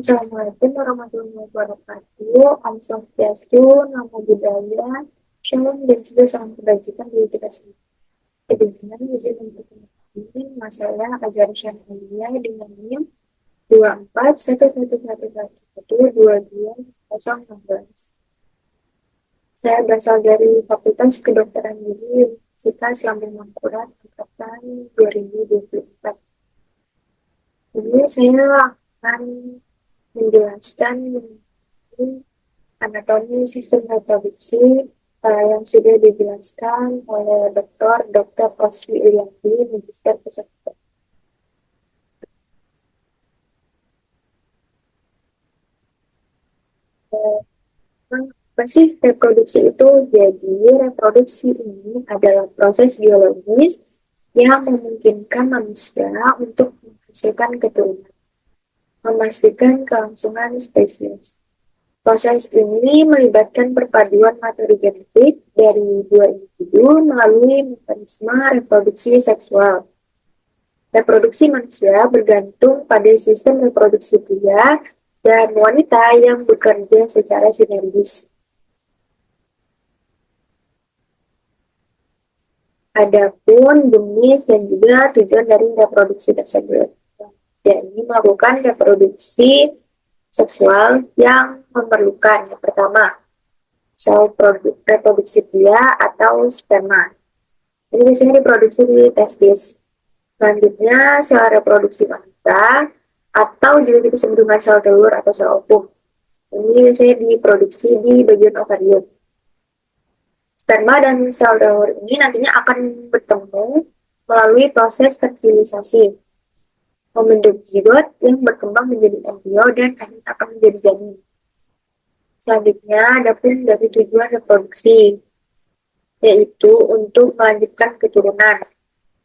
Assalamualaikum warahmatullahi wabarakatuh. Om Swastiastu, Namo Buddhaya, Shalom dan juga salam kebajikan bagi kita semua. Sebelumnya, izin untuk mengenai masalah ajaran syariah dengan NIM 24111122 Saya berasal dari Fakultas Kedokteran Gigi Universitas Lambung Mangkurat angkatan 2024. Jadi saya akan menjelaskan mengenai anatomi sistem reproduksi yang sudah dijelaskan oleh Dr. Oski Ilianti, Magister Kesehatan. Apa sih reproduksi itu? Jadi, reproduksi ini adalah proses biologis yang memungkinkan manusia untuk menghasilkan keturunan, memastikan kelangsungan spesies. Proses ini melibatkan perpaduan materi genetik dari dua individu melalui mekanisme reproduksi seksual. Reproduksi manusia bergantung pada sistem reproduksi pria dan wanita yang bekerja secara sinergis. Adapun jenis dan juga tujuan dari reproduksi tersebut, yakni melakukan reproduksi seksual yang memerlukan yang pertama sel reproduksi pria atau sperma. Ini biasanya diproduksi di testis. Selanjutnya, sel reproduksi wanita atau juga disebut dengan sel telur atau sel ovum. Ini biasanya diproduksi di bagian ovarium. Sperma dan sel telur ini nantinya akan bertemu melalui proses fertilisasi, membentuk zigot yang berkembang menjadi embrio dan akhirnya akan menjadi janin. Selanjutnya, ada pun dari tujuan reproduksi, yaitu untuk melanjutkan keturunan,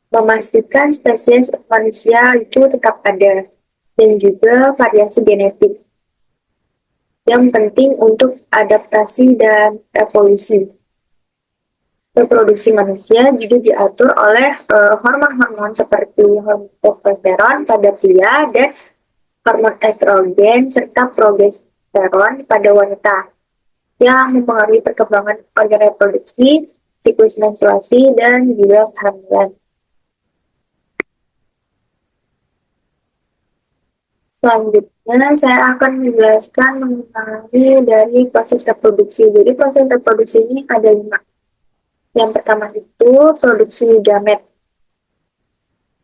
memastikan spesies manusia itu tetap ada, dan juga variasi genetik yang penting untuk adaptasi dan evolusi. Reproduksi manusia juga diatur oleh hormon-hormon seperti hormon testosteron pada pria dan hormon estrogen serta progesteron pada wanita yang mempengaruhi perkembangan organ reproduksi, siklus menstruasi, dan juga kehamilan. Selanjutnya, saya akan menjelaskan mengenai dari proses reproduksi. Jadi, proses reproduksi ini ada 5. Yang pertama itu produksi gamet.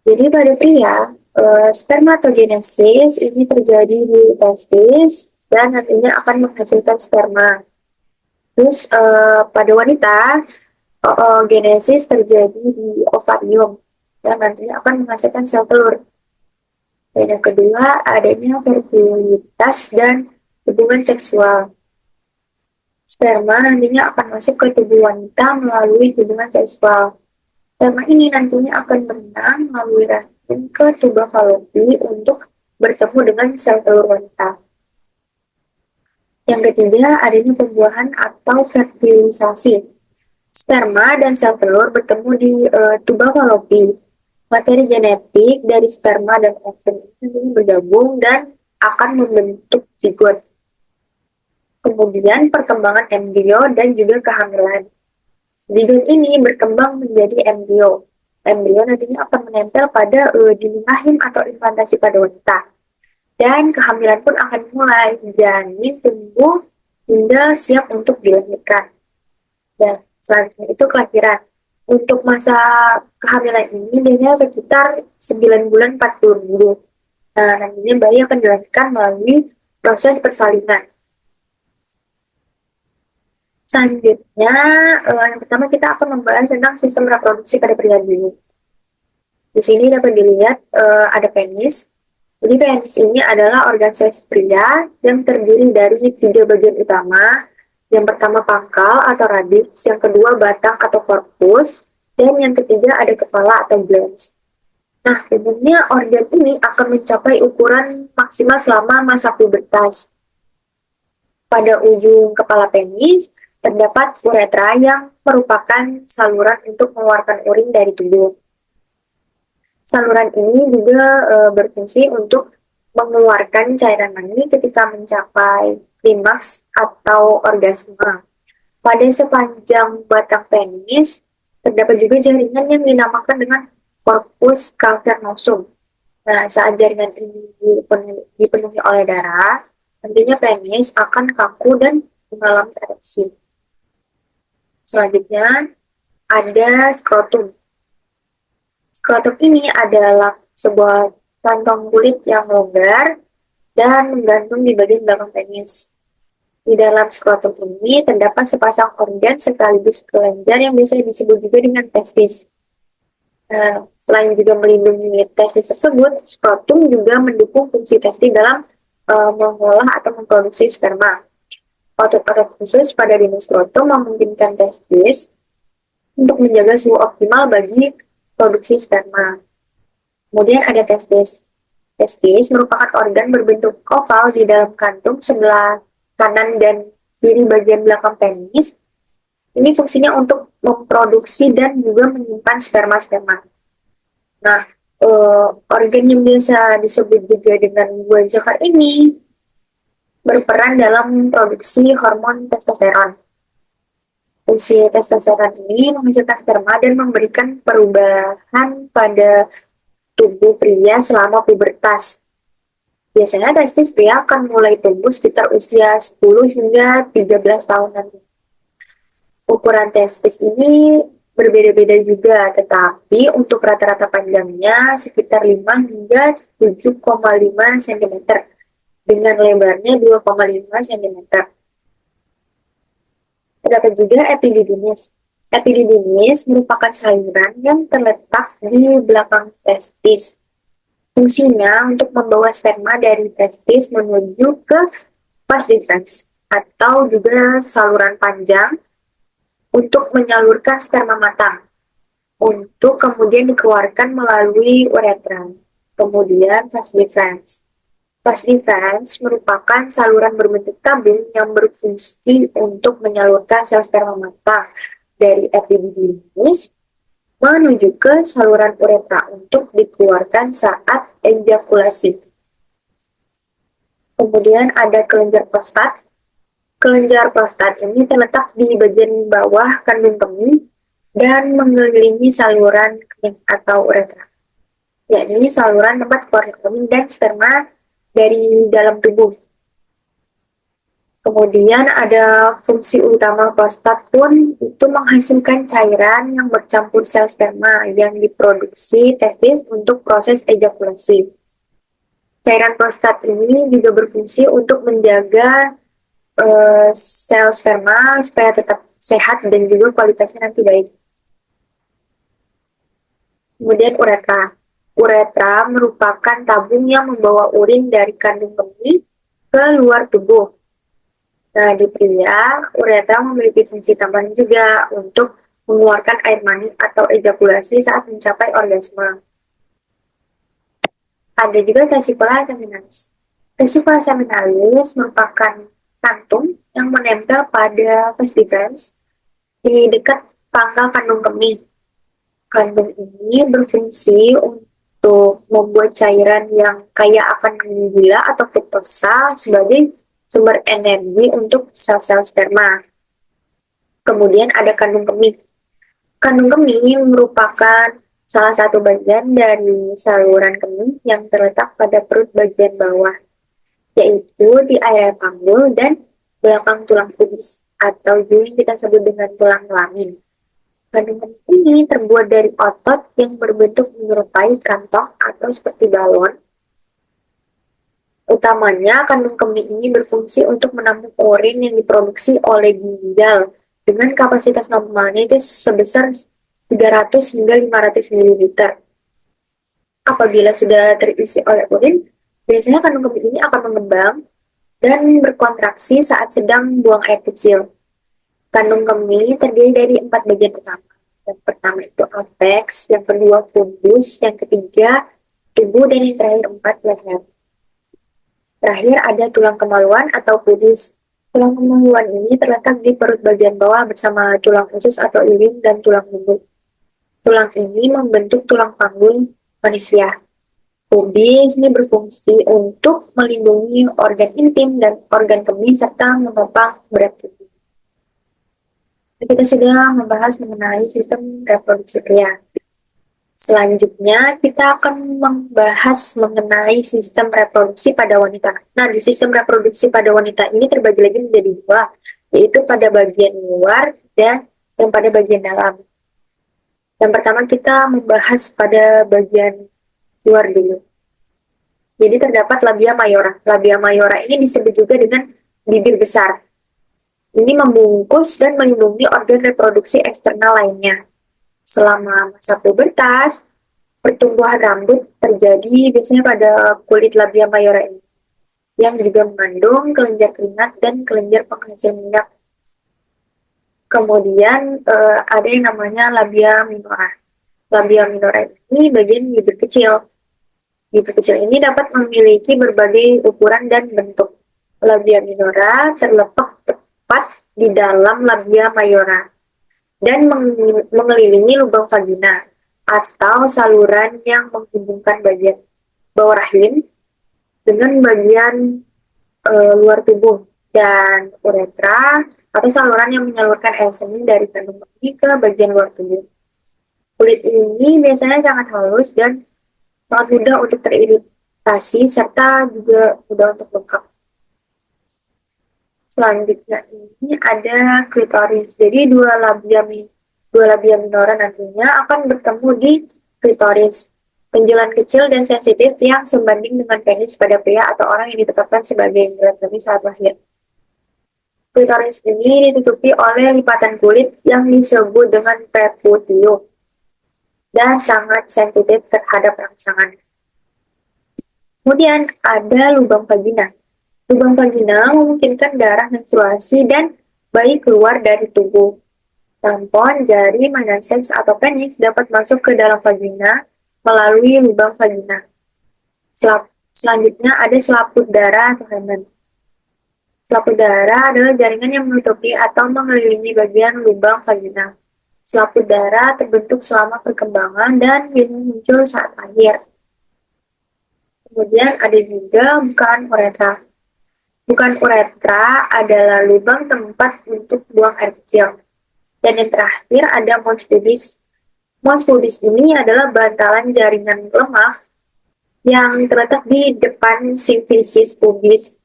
Jadi, pada pria, spermatogenesis ini terjadi di testis dan nantinya akan menghasilkan sperma. Terus, pada wanita, oogenesis terjadi di ovarium dan nantinya akan menghasilkan sel telur. Dan yang kedua, adanya fertilitas dan hubungan seksual. Sperma nantinya akan masuk ke tubuh wanita melalui hubungan seksual. Sperma ini nantinya akan berenang melalui rahim ke tuba falopi untuk bertemu dengan sel telur wanita. Yang ketiga, adanya pembuahan atau fertilisasi. Sperma dan sel telur bertemu di tuba falopi. Materi genetik dari sperma dan ovum ini bergabung dan akan membentuk zigot. Kemudian perkembangan embrio dan juga kehamilan. Zigot ini berkembang menjadi embrio. Embrio nantinya akan menempel pada dinding rahim atau implantasi pada wanita. Dan kehamilan pun akan mulai. Janin tumbuh hingga siap untuk dilahirkan. Dan selanjutnya itu kelahiran. Untuk masa kehamilan ini biasanya sekitar 9 bulan 40 minggu. Nah, nantinya bayi akan dilahirkan melalui proses persalinan. Selanjutnya, yang pertama kita akan membahas tentang sistem reproduksi pada pria dulu. Di sini dapat dilihat ada penis. Jadi penis ini adalah organ seks pria yang terdiri dari 3 bagian utama. Yang pertama pangkal atau radix, yang kedua batang atau korpus, dan yang ketiga ada kepala atau glans. Nah, umumnya organ ini akan mencapai ukuran maksimal selama masa pubertas. Pada ujung kepala penis, terdapat uretra yang merupakan saluran untuk mengeluarkan urin dari tubuh. Saluran ini juga berfungsi untuk mengeluarkan cairan mani ketika mencapai klimaks atau orgasme. Pada sepanjang batang penis, terdapat juga jaringan yang dinamakan dengan corpus cavernosum. Nah, saat jaringan ini dipenuhi oleh darah, nantinya penis akan kaku dan mengalami ereksi. Selanjutnya, ada skrotum. Skrotum ini adalah sebuah kantong kulit yang longgar dan menggantung di bagian belakang penis. Di dalam skrotum ini terdapat sepasang organ sekaligus kelenjar yang biasa disebut juga dengan testis. Selain juga melindungi testis tersebut, skrotum juga mendukung fungsi testis dalam mengolah atau memproduksi sperma. Otot-otot khusus pada dinding skrotum memungkinkan testis untuk menjaga suhu optimal bagi produksi sperma. Kemudian ada testis. Testis merupakan organ berbentuk oval di dalam kantung sebelah kanan dan kiri bagian belakang penis. Ini fungsinya untuk memproduksi dan juga menyimpan sperma-sperma. Nah, organ yang biasa disebut juga dengan buah zakar ini berperan dalam produksi hormon testosteron. Fungsi testosteron ini menghasilkan sperma dan memberikan perubahan pada tubuh pria selama pubertas. Biasanya testis pria akan mulai tumbuh sekitar usia 10 hingga 13 tahun nanti. Ukuran testis ini berbeda-beda juga, tetapi untuk rata-rata panjangnya sekitar 5 hingga 7,5 cm dengan lebarnya 2,5 cm. Terdapat juga epididymis. Epididymis merupakan saluran yang terletak di belakang testis. Fungsinya untuk membawa sperma dari testis menuju ke vas deferens atau juga saluran panjang untuk menyalurkan sperma matang untuk kemudian dikeluarkan melalui uretra. Kemudian vas deferens. Vas deferens merupakan saluran berbentuk tabung yang berfungsi untuk menyalurkan sel sperma matang dari epididymis menuju ke saluran uretra untuk dikeluarkan saat ejakulasi. Kemudian ada kelenjar prostat. Kelenjar prostat ini terletak di bagian bawah kandung kemih dan mengelilingi saluran kemih atau uretra, yakni saluran tempat keluarnya kemih dan sperma dari dalam tubuh. Kemudian ada fungsi utama prostat pun itu menghasilkan cairan yang bercampur sel sperma yang diproduksi testis untuk proses ejakulasi. Cairan prostat ini juga berfungsi untuk menjaga sel sperma supaya tetap sehat dan juga kualitasnya nanti baik. Kemudian uretra. Uretra merupakan tabung yang membawa urin dari kandung kemih ke luar tubuh. Nah, di pria, uretra memiliki fungsi tambahan juga untuk mengeluarkan air mani atau ejakulasi saat mencapai orgasme. Ada juga vesicula seminalis. Vesicula seminalis merupakan kantung yang menempel pada vas deferens di dekat pangkal kandung kemih. Kandung ini berfungsi untuk membuat cairan yang kaya akan gula atau fruktosa sebagai sumber energi untuk sel-sel sperma. Kemudian ada kandung kemih. Kandung kemih merupakan salah satu bagian dari saluran kemih yang terletak pada perut bagian bawah, yaitu di area panggul dan belakang tulang pubis, atau juga yang kita sebut dengan tulang kelamin. Kandung kemih ini terbuat dari otot yang berbentuk menyerupai kantong atau seperti balon. Utamanya, kandung kemih ini berfungsi untuk menampung urin yang diproduksi oleh ginjal dengan kapasitas normalnya itu sebesar 300 hingga 500 ml. Apabila sudah terisi oleh urin, biasanya kandung kemih ini akan mengembang dan berkontraksi saat sedang buang air kecil. Kandung kemih terdiri dari 4 bagian utama. Yang pertama itu apex, yang kedua fundus, yang ketiga tubuh, dan yang terakhir 4 leher. Terakhir ada tulang kemaluan atau pubis. Tulang kemaluan ini terletak di perut bagian bawah bersama tulang usus atau iwin dan tulang punggung. Tulang ini membentuk tulang panggul manusia. Pubis ini berfungsi untuk melindungi organ intim dan organ kemih serta menopang berat tubuh. Kita sudah membahas mengenai sistem reproduksi pria. Selanjutnya, kita akan membahas mengenai sistem reproduksi pada wanita. Nah, di sistem reproduksi pada wanita ini terbagi lagi menjadi dua, yaitu pada bagian luar dan yang pada bagian dalam. Yang pertama kita membahas pada bagian luar dulu. Jadi terdapat labia mayora. Labia mayora ini disebut juga dengan bibir besar. Ini membungkus dan melindungi organ reproduksi eksternal lainnya. Selama masa pubertas, pertumbuhan rambut terjadi biasanya pada kulit labia mayora ini, yang juga mengandung kelenjar keringat dan kelenjar penghasil minyak. Kemudian ada yang namanya labia minora. Labia minora ini bagian bibir kecil. Bibir kecil ini dapat memiliki berbagai ukuran dan bentuk. Labia minora terletak tepat di dalam labia mayora dan mengelilingi lubang vagina atau saluran yang menghubungkan bagian bawah rahim dengan bagian luar tubuh, dan uretra atau saluran yang menyalurkan air seni dari kandung kemih ke bagian luar tubuh. Kulit ini biasanya sangat halus dan sangat mudah untuk teriritasi serta juga mudah untuk bengkak. Selanjutnya ini ada klitoris. Jadi dua labia minora nantinya akan bertemu di klitoris, penjulan kecil dan sensitif yang sebanding dengan penis pada pria atau orang yang ditetapkan sebagai penjulan penis saat lahir. Klitoris ini ditutupi oleh lipatan kulit yang disebut dengan preputium dan sangat sensitif terhadap rangsangan. Kemudian ada lubang vagina. Lubang vagina memungkinkan darah menstruasi dan bayi keluar dari tubuh. Tampon, jari, mainan seks, atau penis dapat masuk ke dalam vagina melalui lubang vagina. Selanjutnya ada selaput darah atau hymen. Selaput darah adalah jaringan yang menutupi atau mengelilingi bagian lubang vagina. Selaput darah terbentuk selama perkembangan dan biasanya muncul saat lahir. Kemudian ada juga bukaan uretra. Bukaan uretra adalah lubang tempat untuk buang air kecil. Dan yang terakhir ada mons pubis. Mons pubis ini adalah bantalan jaringan lemak yang terletak di depan simfisis pubis.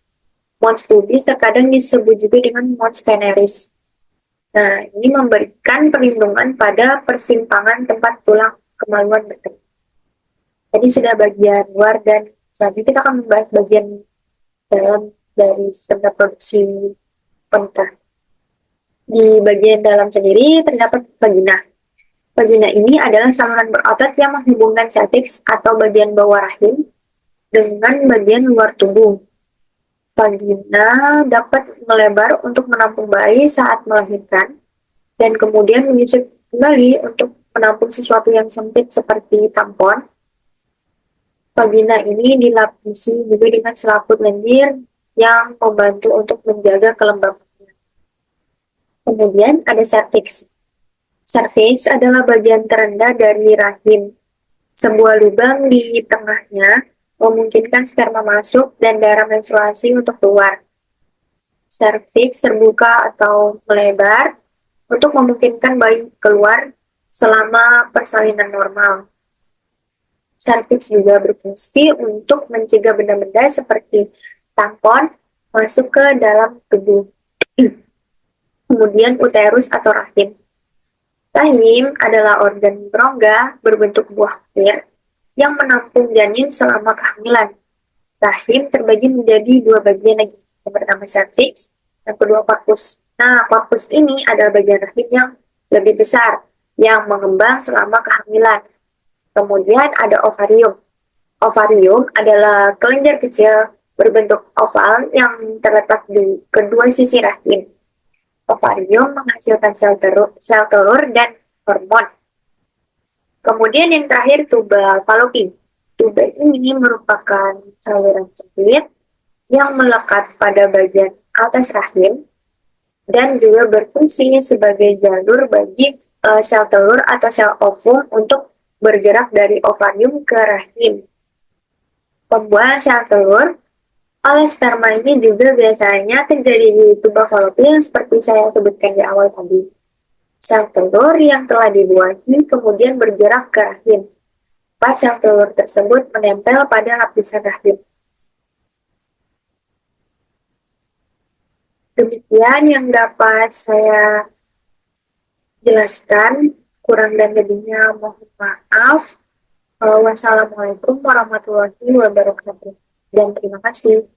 Mons pubis terkadang disebut juga dengan mons veneris. Nah, ini memberikan perlindungan pada persimpangan tempat tulang kemaluan bertemu. Jadi sudah bagian luar, dan selanjutnya kita akan membahas bagian dalam dari sistem reproduksi wanita. Di bagian dalam sendiri terdapat vagina. Vagina ini adalah saluran berotot yang menghubungkan cervix atau bagian bawah rahim dengan bagian luar tubuh. Vagina dapat melebar untuk menampung bayi saat melahirkan dan kemudian menyusut kembali untuk menampung sesuatu yang sempit seperti tampon. Vagina ini dilapisi juga dengan selaput lendir yang membantu untuk menjaga kelembabannya. Kemudian ada cervix. Cervix adalah bagian terendah dari rahim. Sebuah lubang di tengahnya memungkinkan sperma masuk dan darah menstruasi untuk keluar. Serviks terbuka atau melebar untuk memungkinkan bayi keluar selama persalinan normal. Serviks juga berfungsi untuk mencegah benda-benda seperti tampon masuk ke dalam tubuh. Kemudian uterus atau rahim. Rahim adalah organ berongga berbentuk buah pir yang menampung janin selama kehamilan. Rahim terbagi menjadi dua bagian lagi. Yang pertama cervix, yang kedua corpus. Nah, corpus ini adalah bagian rahim yang lebih besar, yang mengembang selama kehamilan. Kemudian ada ovarium. Ovarium adalah kelenjar kecil berbentuk oval yang terletak di kedua sisi rahim. Ovarium menghasilkan sel telur dan hormon. Kemudian yang terakhir tuba Fallopi. Tuba ini merupakan saluran sempit yang melekat pada bagian atas rahim dan juga berfungsi sebagai jalur bagi sel telur atau sel ovum untuk bergerak dari ovarium ke rahim. Pembuahan sel telur oleh sperma ini juga biasanya terjadi di tuba falopin seperti saya sebutkan di awal tadi. Sel telur yang telah dibuahi kemudian bergerak ke rahim. Sel telur tersebut menempel pada lapisan rahim. Demikian yang dapat saya jelaskan, kurang dan lebihnya mohon maaf. Wassalamualaikum warahmatullahi wabarakatuh. Dan terima kasih.